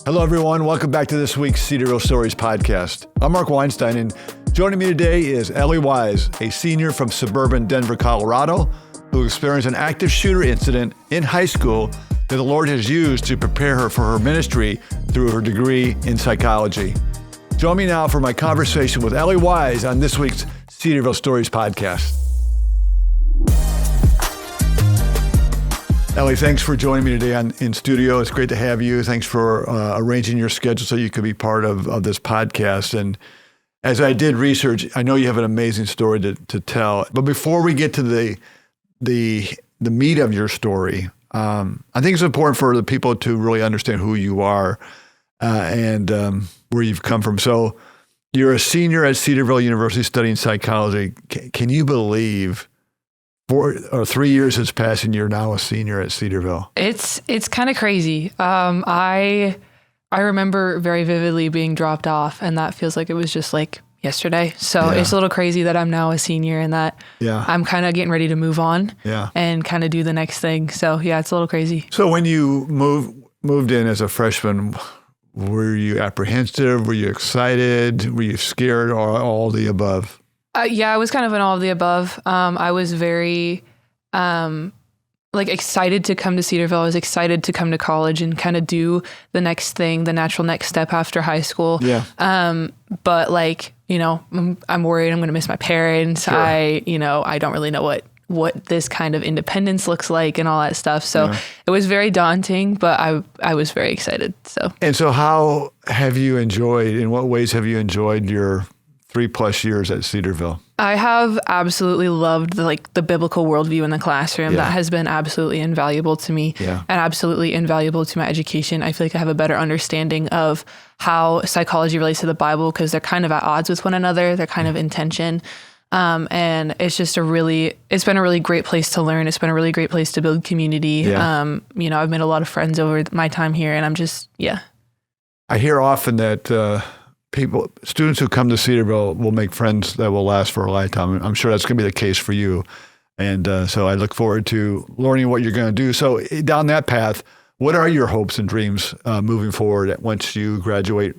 Hello, everyone. Welcome back to this week's Cedarville Stories Podcast. I'm Mark Weinstein, and joining me today is Ellie Wyse, a senior from suburban Denver, Colorado, who experienced an active shooter incident in high school that the Lord has used to prepare her for her ministry through her degree in psychology. Join me now for my conversation with Ellie Wyse on this week's Cedarville Stories Podcast. Ellie, thanks for joining me today in studio. It's great to have you. Thanks for arranging your schedule so you could be part of this podcast. And as I did research, I know you have an amazing story to tell. But before we get to the meat of your story, I think it's important for the people to really understand who you are and where you've come from. So you're a senior at Cedarville University studying psychology. Can you believe 4 or 3 years has passed and you're now a senior at Cedarville? It's kind of crazy. I remember very vividly being dropped off, and that feels like it was just like yesterday. So It's a little crazy that I'm now a senior and that I'm kind of getting ready to move on and kind of do the next thing. So yeah, it's a little crazy. So when you moved in as a freshman, were you apprehensive? Were you excited? Were you scared, or all the above? Yeah, I was kind of in all of the above. I was very excited to come to Cedarville. I was excited to come to college and kind of do the next thing, the natural next step after high school. Yeah. But I'm worried I'm going to miss my parents. Sure. I don't really know what this kind of independence looks like and all that stuff. So It was very daunting, but I was very excited. So how have you enjoyed, in what ways have you enjoyed your 3+ years at Cedarville? I have absolutely loved the biblical worldview in the classroom. That has been absolutely invaluable to me and absolutely invaluable to my education. I feel like I have a better understanding of how psychology relates to the Bible because they're kind of at odds with one another. They're kind of in tension. And it's just it's been a really great place to learn. It's been a really great place to build community. Yeah. I've made a lot of friends over my time here, and I'm just, I hear often that, students who come to Cedarville will make friends that will last for a lifetime. I'm sure that's going to be the case for you. And so I look forward to learning what you're going to do. So down that path, what are your hopes and dreams moving forward once you graduate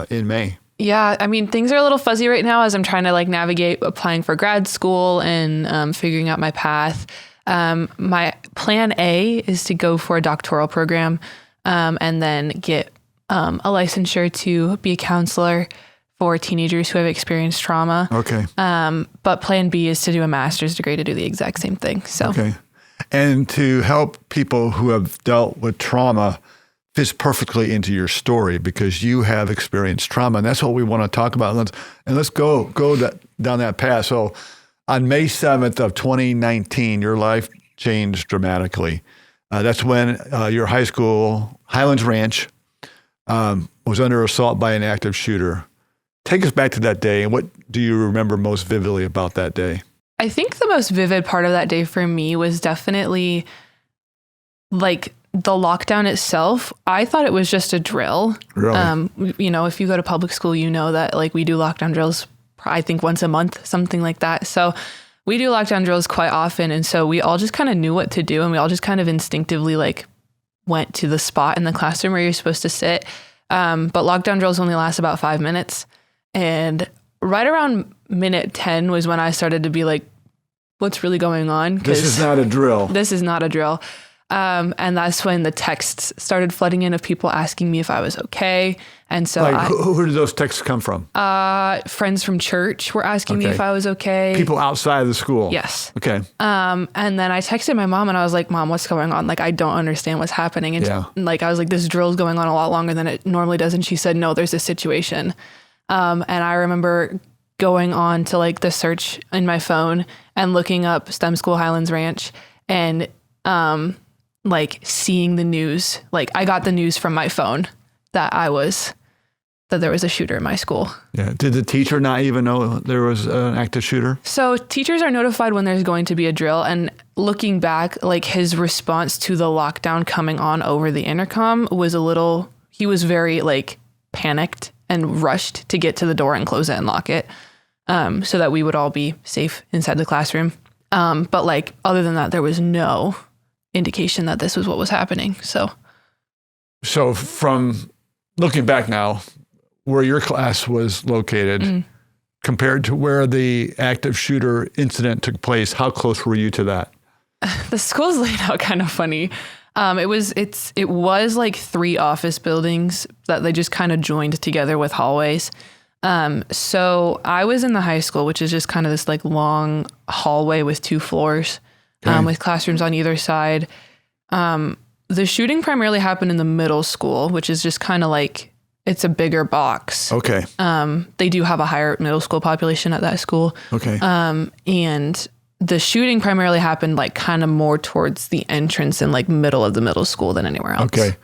in May? Yeah, I mean, things are a little fuzzy right now as I'm trying to navigate applying for grad school and figuring out my path. My plan A is to go for a doctoral program and then get a licensure to be a counselor for teenagers who have experienced trauma. Okay. But plan B is to do a master's degree to do the exact same thing. So. Okay. And to help people who have dealt with trauma fits perfectly into your story because you have experienced trauma. And that's what we want to talk about. Let's go down that path. So on May 7th of 2019, your life changed dramatically. That's when your high school, Highlands Ranch, was under assault by an active shooter. Take us back to that day, and what do you remember most vividly about that day? I think the most vivid part of that day for me was definitely the lockdown itself. I thought it was just a drill. Really? If you go to public school, you know that we do lockdown drills, I think once a month, something like that. So we do lockdown drills quite often. And so we all just kind of knew what to do. And we all just kind of instinctively went to the spot in the classroom where you're supposed to sit. But lockdown drills only last about 5 minutes. And right around minute 10 was when I started to be what's really going on? This is not a drill. This is not a drill. And that's when the texts started flooding in of people asking me if I was okay. And so who did those texts come from? Friends from church were asking me if I was okay. People outside of the school? Yes. Okay. And then I texted my mom and I was like, Mom, what's going on? I don't understand what's happening. And I was like, this drill's going on a lot longer than it normally does. And she said, no, there's this situation. And I remember going on to the search in my phone and looking up STEM School Highlands Ranch and seeing the news. I got the news from my phone that there was a shooter in my school. Yeah. Did the teacher not even know there was an active shooter? So teachers are notified when there's going to be a drill. And looking back, his response to the lockdown coming on over the intercom was he was very panicked and rushed to get to the door and close it and lock it so that we would all be safe inside the classroom. But other than that, there was no indication that this was what was happening. So from looking back now, where your class was located compared to where the active shooter incident took place, how close were you to that? The school's laid out kind of funny. It was like 3 office buildings that they just kind of joined together with hallways. So I was in the high school, which is just kind of this like long hallway with 2 floors, with classrooms on either side. The shooting primarily happened in the middle school, which is just kind of like, it's a bigger box. Okay. They do have a higher middle school population at that school. Okay. And the shooting primarily happened like kind of more towards the entrance and like middle of the middle school than anywhere else. Okay.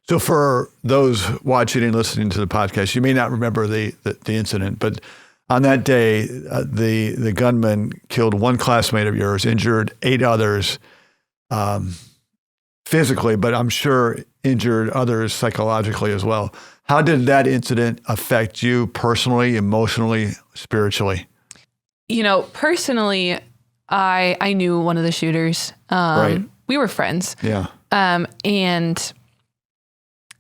So for those watching and listening to the podcast, you may not remember the incident, but on that day, the gunman killed 1 classmate of yours, injured 8 others physically, but I'm sure injured others psychologically as well. How did that incident affect you personally, emotionally, spiritually? You know, personally, I knew one of the shooters. Right. We were friends. Yeah. And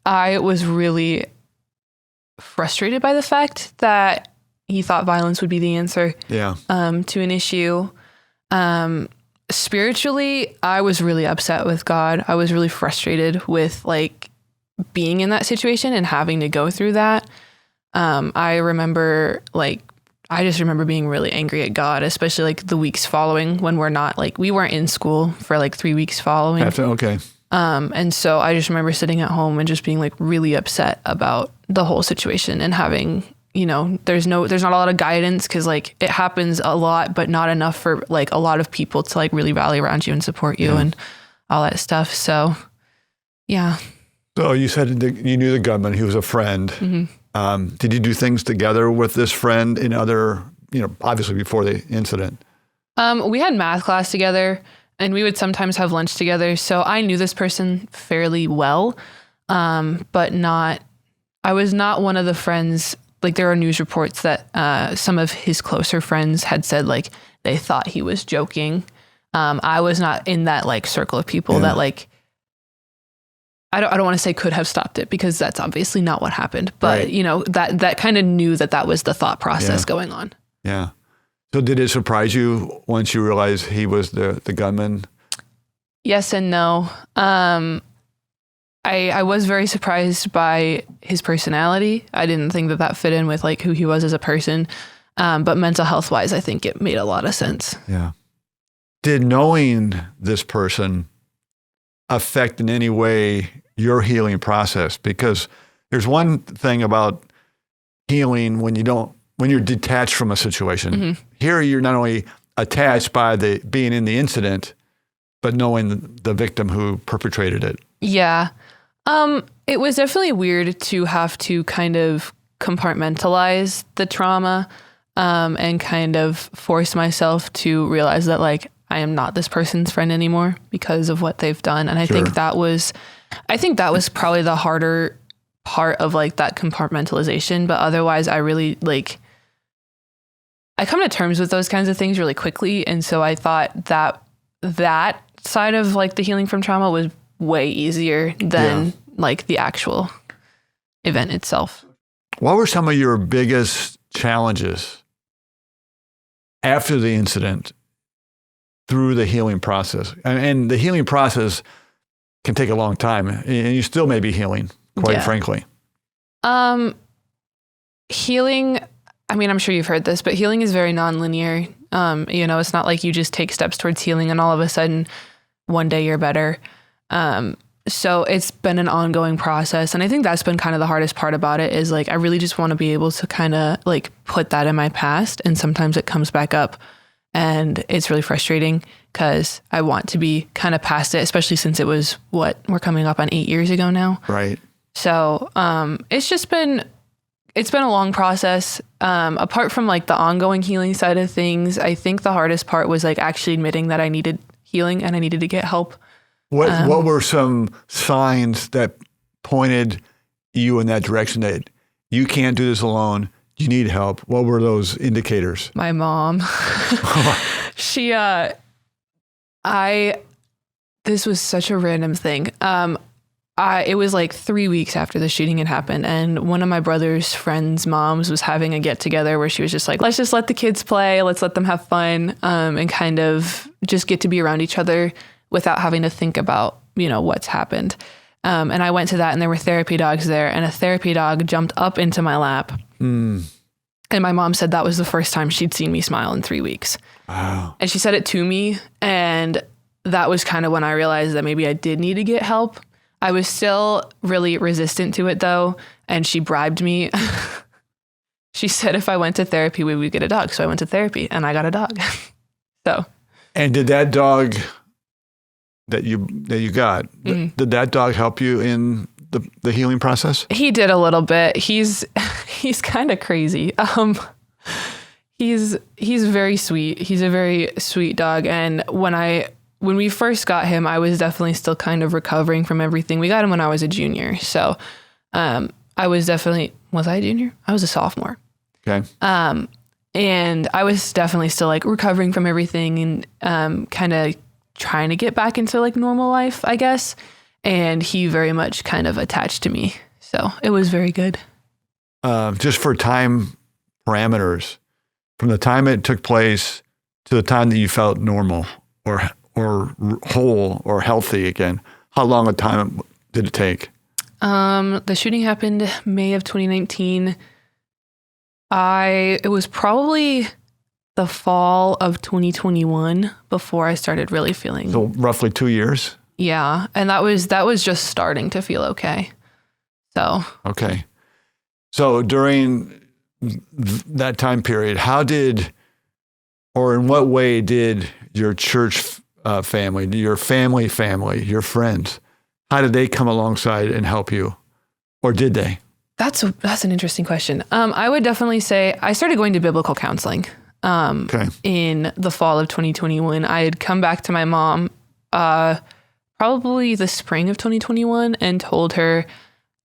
I was really frustrated by the fact that he thought violence would be the answer to an issue. Spiritually, I was really upset with God. I was really frustrated with like being in that situation and having to go through that. I just remember being really angry at God, especially like the weeks following when we weren't in school for like 3 weeks following. Okay. And so I just remember sitting at home and just being like really upset about the whole situation and having, you know, there's not a lot of guidance because like it happens a lot, but not enough for like a lot of people to like really rally around you and support you and all that stuff. So, yeah. So you said you knew the gunman. He was a friend. Mm-hmm. Did you do things together with this friend in other, you know, obviously before the incident? We had math class together and we would sometimes have lunch together. So I knew this person fairly well, but I was not one of the friends. Like there are news reports that some of his closer friends had said like they thought he was joking. I was not in that like circle of people that like, I don't want to say could have stopped it because that's obviously not what happened. But you know, that kind of knew that was the thought process going on. Yeah. So did it surprise you once you realized he was the gunman? Yes and no. I was very surprised by his personality. I didn't think that fit in with like who he was as a person. But mental health wise, I think it made a lot of sense. Yeah. Did knowing this person affect in any way your healing process? Because there's one thing about healing when you're detached from a situation. Mm-hmm. Here, you're not only attached by being in the incident, but knowing the victim who perpetrated it. Yeah. It was definitely weird to have to kind of compartmentalize the trauma, and kind of force myself to realize that like, I am not this person's friend anymore because of what they've done. And I think that was probably the harder part of like that compartmentalization. But otherwise I really I come to terms with those kinds of things really quickly. And so I thought that side of like the healing from trauma was way easier than like the actual event itself. What were some of your biggest challenges after the incident through the healing process? And the healing process can take a long time, and you still may be healing, quite frankly. Healing, I mean, I'm sure you've heard this, but healing is very nonlinear. You know, it's not like you just take steps towards healing and all of a sudden one day you're better. So it's been an ongoing process. And I think that's been kind of the hardest part about it is like, I really just want to be able to kind of like put that in my past. And sometimes it comes back up and it's really frustrating because I want to be kind of past it, especially since it was we're coming up on 8 years ago now. Right. So, it's been a long process. Apart from like the ongoing healing side of things, I think the hardest part was like actually admitting that I needed healing and I needed to get help. What were some signs that pointed you in that direction that you can't do this alone? You need help. What were those indicators? My mom, this was such a random thing. it was like 3 weeks after the shooting had happened, and one of my brother's friends' moms was having a get together where she was just like, let's just let the kids play, let's let them have fun, and kind of just get to be around each other without having to think about, what's happened. And I went to that, and there were therapy dogs there, and a therapy dog jumped up into my lap. And my mom said that was the first time she'd seen me smile in 3 weeks. Wow. And she said it to me, and that was kind of when I realized that maybe I did need to get help. I was still really resistant to it, though, and she bribed me. She said if I went to therapy, we would get a dog. So I went to therapy, and I got a dog. So. And did that dog that you got, did that dog help you in the healing process? He did a little bit. He's kind of crazy. He's very sweet. He's a very sweet dog, and when we first got him, I was definitely still kind of recovering from everything. We got him when I was a junior. So I was I a junior? I was a sophomore. Okay. And I was definitely still like recovering from everything and kind of trying to get back into like normal life, I guess. And he very much kind of attached to me. So it was very good. Just for time parameters, from the time it took place to the time that you felt normal or whole or healthy again, how long a time did it take? The shooting happened May of 2019. It was probably the fall of 2021 before I started really feeling. So roughly 2 years? Yeah. And that was just starting to feel okay. So. Okay. So during that time period, in what way did your church family, your family, your friends, how did they come alongside and help you? Or did they? That's an interesting question. I would definitely say I started going to biblical counseling in the fall of 2021. I had come back to my mom probably the spring of 2021 and told her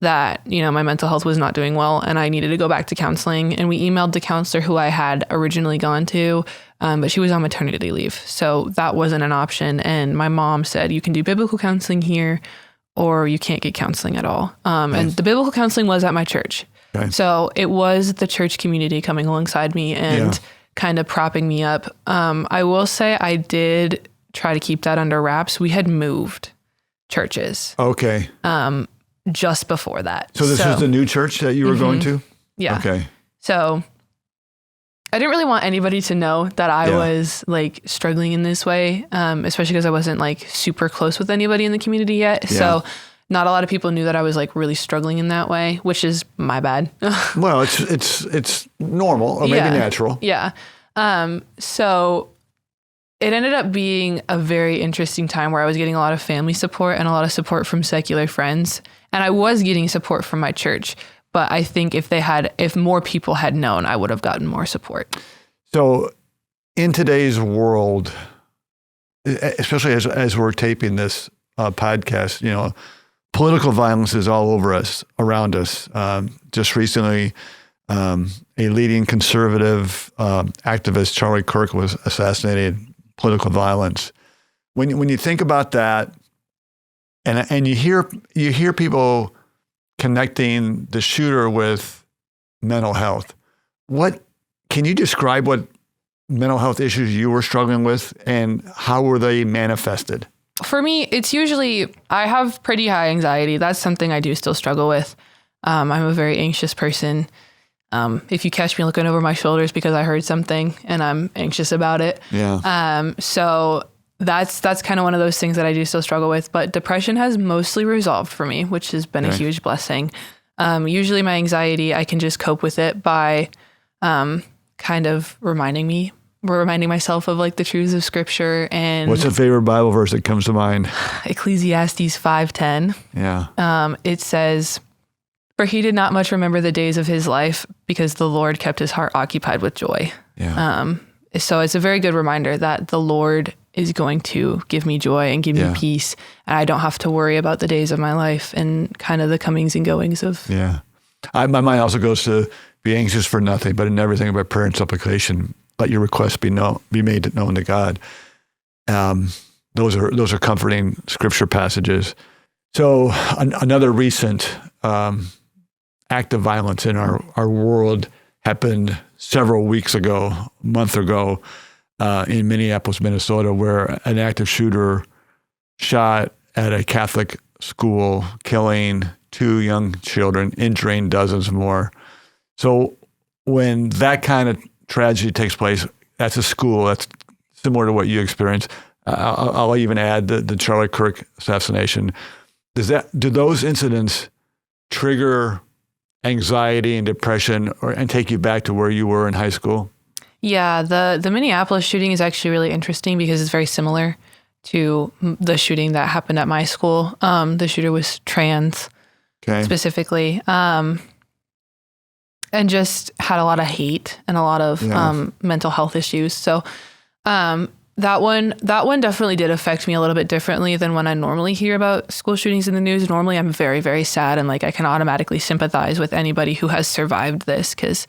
that, my mental health was not doing well and I needed to go back to counseling. And we emailed the counselor who I had originally gone to, but she was on maternity leave. So that wasn't an option. And my mom said, you can do biblical counseling here or you can't get counseling at all. And the biblical counseling was at my church. Okay. So it was the church community coming alongside me and kind of propping me up. I will say I did try to keep that under wraps. We had moved churches. Okay. Just before that. So this was the new church that you were going to? Yeah. Okay. So I didn't really want anybody to know that I was like struggling in this way, especially because I wasn't like super close with anybody in the community yet. Yeah. So not a lot of people knew that I was like really struggling in that way, which is my bad. Well, it's normal or maybe natural. Yeah. So it ended up being a very interesting time where I was getting a lot of family support and a lot of support from secular friends. And I was getting support from my church. But I think if more people had known, I would have gotten more support. So in today's world, especially as we're taping this podcast, political violence is all over us, around us. Just recently, a leading conservative activist, Charlie Kirk, was assassinated. Political violence. When you think about that, and you hear people connecting the shooter with mental health, can you describe what mental health issues you were struggling with and how were they manifested? For me, it's usually I have pretty high anxiety. That's something I do still struggle with. I'm a very anxious person. If you catch me looking over my shoulders because I heard something and I'm anxious about it. Yeah. So that's kind of one of those things that I do still struggle with, but depression has mostly resolved for me, which has been a huge blessing. Usually my anxiety, I can just cope with it by, kind of reminding myself of like the truths of scripture. And what's a favorite Bible verse that comes to mind? Ecclesiastes 5:10. Yeah. It says, "For he did not much remember the days of his life because the Lord kept his heart occupied with joy." Yeah. So it's a very good reminder that the Lord is going to give me joy and give me peace. And I don't have to worry about the days of my life and kind of the comings and goings of. Yeah. My mind also goes to be anxious for nothing, but in everything by prayer and supplication, let your requests be made known to God. Those are comforting scripture passages. So another recent act of violence in our world happened several weeks ago, a month ago, in Minneapolis, Minnesota, where an active shooter shot at a Catholic school, killing 2 young children, injuring dozens more. So when that kind of tragedy takes place, that's a school, that's similar to what you experienced. I'll even add the Charlie Kirk assassination. Do those incidents trigger anxiety and depression and take you back to where you were in high school? Yeah, the Minneapolis shooting is actually really interesting because it's very similar to the shooting that happened at my school. The shooter was trans, specifically, and just had a lot of hate and a lot of mental health issues. So that one definitely did affect me a little bit differently than when I normally hear about school shootings in the news. Normally, I'm very, very sad, and like I can automatically sympathize with anybody who has survived this because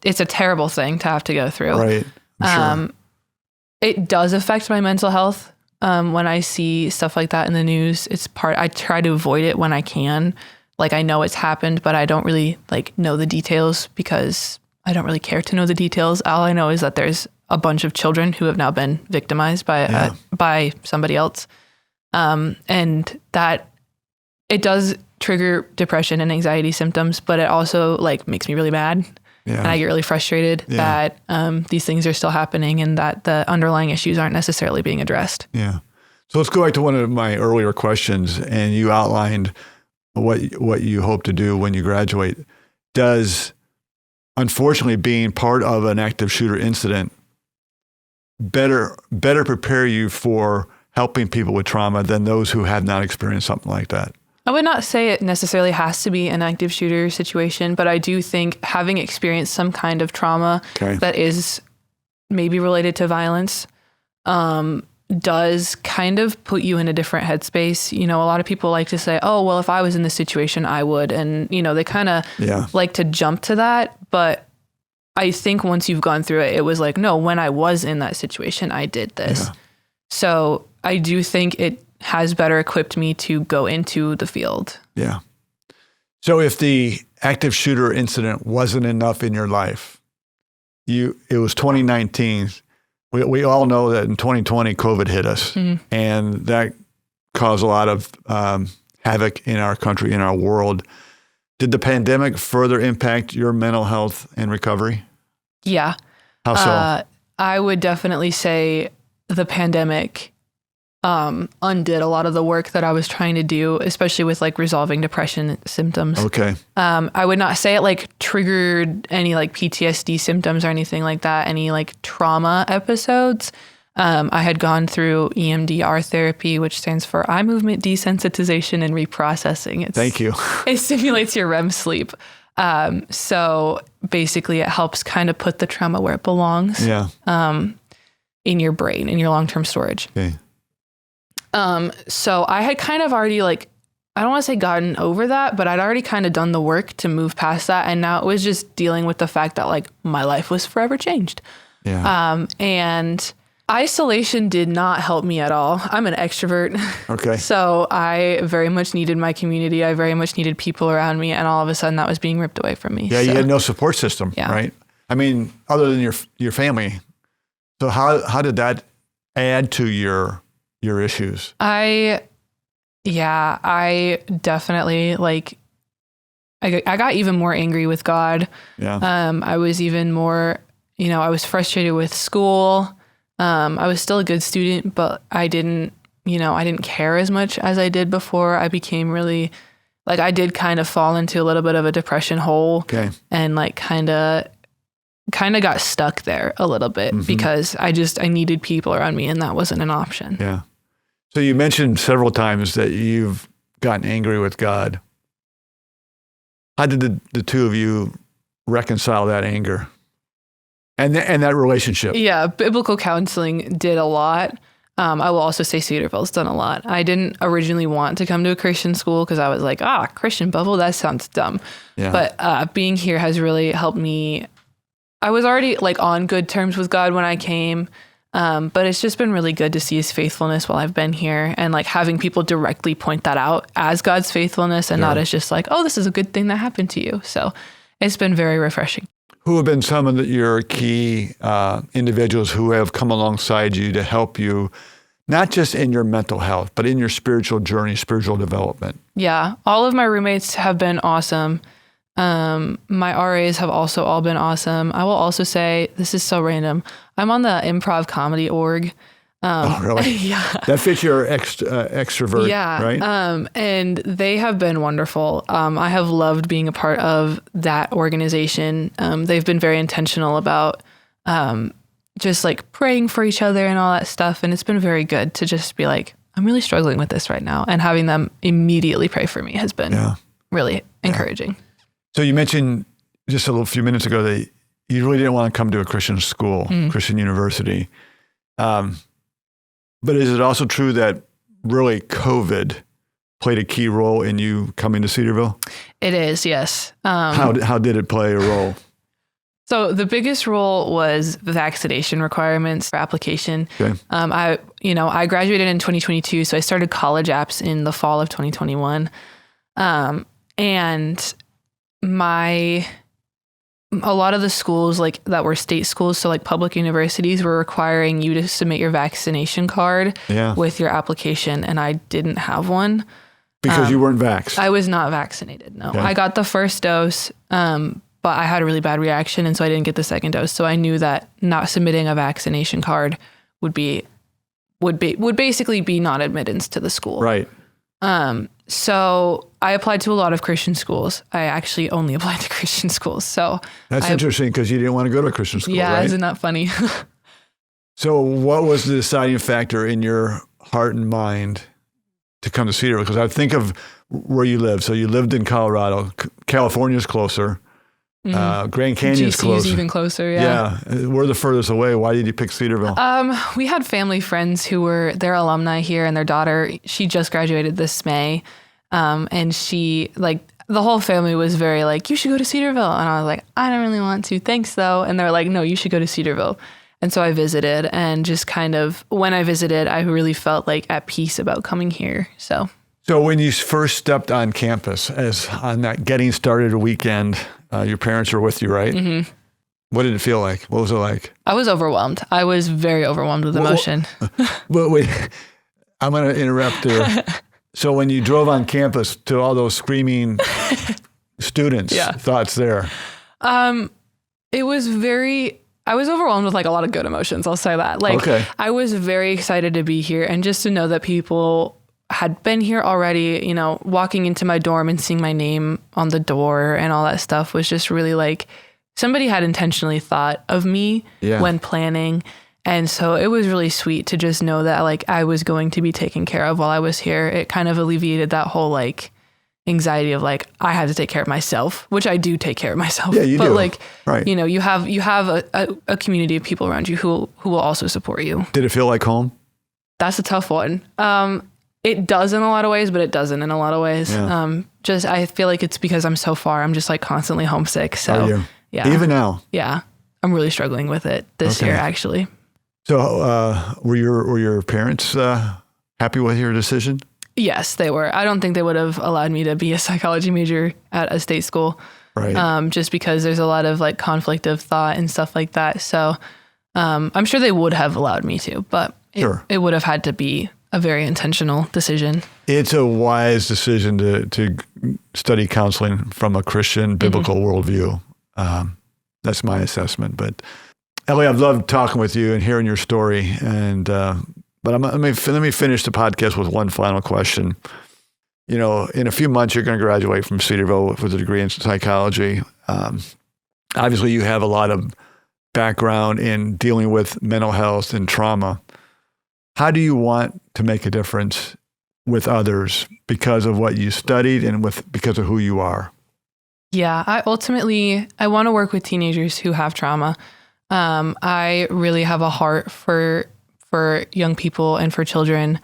it's a terrible thing to have to go through. Right. I'm sure. It does affect my mental health. When I see stuff like that in the news, I try to avoid it when I can. Like I know it's happened, but I don't really like know the details because I don't really care to know the details. All I know is that there's a bunch of children who have now been victimized by somebody else. And that it does trigger depression and anxiety symptoms, but it also like makes me really mad. Yeah. And I get really frustrated that these things are still happening and that the underlying issues aren't necessarily being addressed. Yeah. So let's go back to one of my earlier questions, and you outlined what you hope to do when you graduate. Does, unfortunately, being part of an active shooter incident better prepare you for helping people with trauma than those who have not experienced something like that? I would not say it necessarily has to be an active shooter situation, but I do think having experienced some kind of trauma that is maybe related to violence does kind of put you in a different headspace. You know, a lot of people like to say, oh, well, if I was in this situation, I would. And, you know, they kind of like to jump to that. But I think once you've gone through it, it was like, no, when I was in that situation, I did this. Yeah. So I do think it has better equipped me to go into the field. Yeah. So if the active shooter incident wasn't enough in your life, it was 2019. We all know that in 2020, COVID hit us, and that caused a lot of havoc in our country, in our world. Did the pandemic further impact your mental health and recovery? Yeah. How so? I would definitely say the pandemic undid a lot of the work that I was trying to do, especially with like resolving depression symptoms. Okay. I would not say it like triggered any like PTSD symptoms or anything like that, any like trauma episodes. I had gone through EMDR therapy, which stands for eye movement desensitization and reprocessing. Thank you. It simulates your REM sleep. So basically it helps kind of put the trauma where it belongs. Yeah. In your brain, in your long-term storage. Okay. So I had kind of already like, I don't want to say gotten over that, but I'd already kind of done the work to move past that. And now it was just dealing with the fact that like my life was forever changed. Yeah. And isolation did not help me at all. I'm an extrovert. Okay. So I very much needed my community. I very much needed people around me. And all of a sudden that was being ripped away from me. Yeah. You had no support system, right? I mean, other than your family. So how did that add to your issues? I definitely like, I got even more angry with God. Yeah. I was even more, I was frustrated with school. I was still a good student, but I didn't care as much as I did before. I became really, like, I did kind of fall into a little bit of a depression hole. Okay. And like kind of got stuck there a little bit because I needed people around me and that wasn't an option. Yeah. So you mentioned several times that you've gotten angry with God. How did the two of you reconcile that anger and that relationship? Yeah, biblical counseling did a lot. I will also say Cedarville's done a lot. I didn't originally want to come to a Christian school because I was like, Christian bubble, that sounds dumb. Yeah. But being here has really helped me. I was already like on good terms with God when I came. But it's just been really good to see his faithfulness while I've been here, and like having people directly point that out as God's faithfulness and not as just like, oh, this is a good thing that happened to you. So it's been very refreshing. Who have been some of your key individuals who have come alongside you to help you, not just in your mental health, but in your spiritual journey, spiritual development? Yeah, all of my roommates have been awesome. My RAs have also all been awesome. I will also say, this is so random, I'm on the improv comedy org. Oh, really? Yeah. That fits your extrovert, right? And they have been wonderful. I have loved being a part of that organization. They've been very intentional about just like praying for each other and all that stuff. And it's been very good to just be like, I'm really struggling with this right now. And having them immediately pray for me has been really encouraging. So you mentioned just a few minutes ago that you really didn't want to come to a Christian school, Christian university. But is it also true that really COVID played a key role in you coming to Cedarville? It is, yes. How did it play a role? So the biggest role was vaccination requirements for application. Okay. I graduated in 2022, so I started college apps in the fall of 2021. And a lot of the schools like that were state schools, so like public universities, were requiring you to submit your vaccination card with your application, and I didn't have one. Because you weren't vaxxed? I was not vaccinated, no. Okay. I got the first dose, but I had a really bad reaction, and so I didn't get the second dose. So I knew that not submitting a vaccination card would basically be non-admittance to the school. Right. So I applied to a lot of Christian schools. I actually only applied to Christian schools. So that's interesting because you didn't want to go to a Christian school, right? Yeah, isn't that funny? So what was the deciding factor in your heart and mind to come to Cedarville? Because I think of where you live. So you lived in Colorado. California's closer. Grand Canyon's closer. GCU's even closer, yeah. Yeah, we're the furthest away. Why did you pick Cedarville? We had family friends who were their alumni here, and their daughter, she just graduated this May. And she, like, the whole family was very like, you should go to Cedarville. And I was like, I don't really want to. Thanks, though. And they're like, no, you should go to Cedarville. And so I visited, and just kind of, when I visited, I really felt like at peace about coming here. So when you first stepped on campus, as on that getting started weekend, your parents were with you, right? Mm-hmm. What did it feel like? What was it like? I was overwhelmed. I was very overwhelmed with emotion. But wait, I'm going to interrupt there. So when you drove on campus to all those screaming students, thoughts there? It was I was overwhelmed with like a lot of good emotions. I'll say that. Like, I was very excited to be here, and just to know that people had been here already, you know, walking into my dorm and seeing my name on the door and all that stuff was just really like somebody had intentionally thought of me when planning. And so it was really sweet to just know that like I was going to be taken care of while I was here. It kind of alleviated that whole like anxiety of like I had to take care of myself, which I do take care of myself. Yeah, you do. But like, right. You know, you have a community of people around you who will also support you. Did it feel like home? That's a tough one. It does in a lot of ways, but it doesn't in a lot of ways. Yeah. I feel like it's because I'm so far. I'm just like constantly homesick. So are you? Yeah. Even now? Yeah. I'm really struggling with it this year, actually. So were your parents happy with your decision? Yes, they were. I don't think they would have allowed me to be a psychology major at a state school. Right. Just because there's a lot of like conflict of thought and stuff like that. So I'm sure they would have allowed me to, but it would have had to be a very intentional decision. It's a wise decision to study counseling from a Christian biblical worldview. That's my assessment. But Ellie, I've loved talking with you and hearing your story. And but let me finish the podcast with one final question. You know, in a few months, you're going to graduate from Cedarville with a degree in psychology. Obviously, you have a lot of background in dealing with mental health and trauma. How do you want to make a difference with others because of what you studied and because of who you are? Yeah, I want to work with teenagers who have trauma. I really have a heart for young people and for children.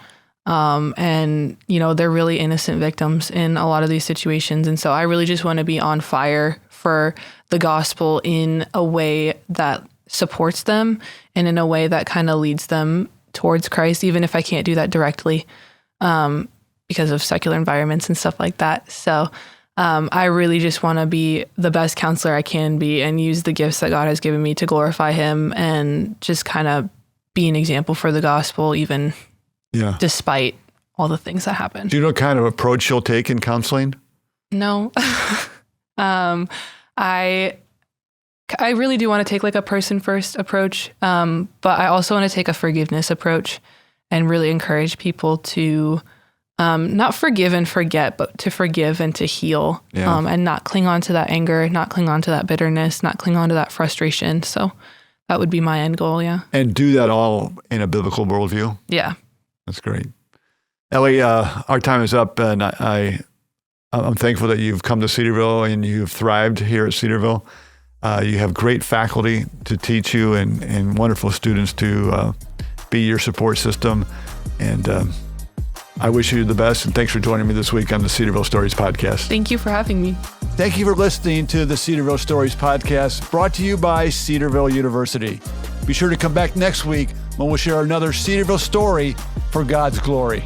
And, you know, they're really innocent victims in a lot of these situations. And so I really just want to be on fire for the gospel in a way that supports them and in a way that kind of leads them towards Christ, even if I can't do that directly because of secular environments and stuff like that. So I really just want to be the best counselor I can be and use the gifts that God has given me to glorify him and just kind of be an example for the gospel, even despite all the things that happen. Do you know what kind of approach you'll take in counseling? No. I really do want to take like a person first approach. But I also want to take a forgiveness approach and really encourage people to not forgive and forget, but to forgive and to heal, and not cling on to that anger, not cling on to that bitterness, not cling on to that frustration. So that would be my end goal. Yeah. And do that all in a biblical worldview. Yeah. That's great. Ellie, our time is up, and I'm thankful that you've come to Cedarville and you've thrived here at Cedarville. You have great faculty to teach you and wonderful students to be your support system. And I wish you the best, and thanks for joining me this week on the Cedarville Stories Podcast. Thank you for having me. Thank you for listening to the Cedarville Stories Podcast, brought to you by Cedarville University. Be sure to come back next week when we'll share another Cedarville story for God's glory.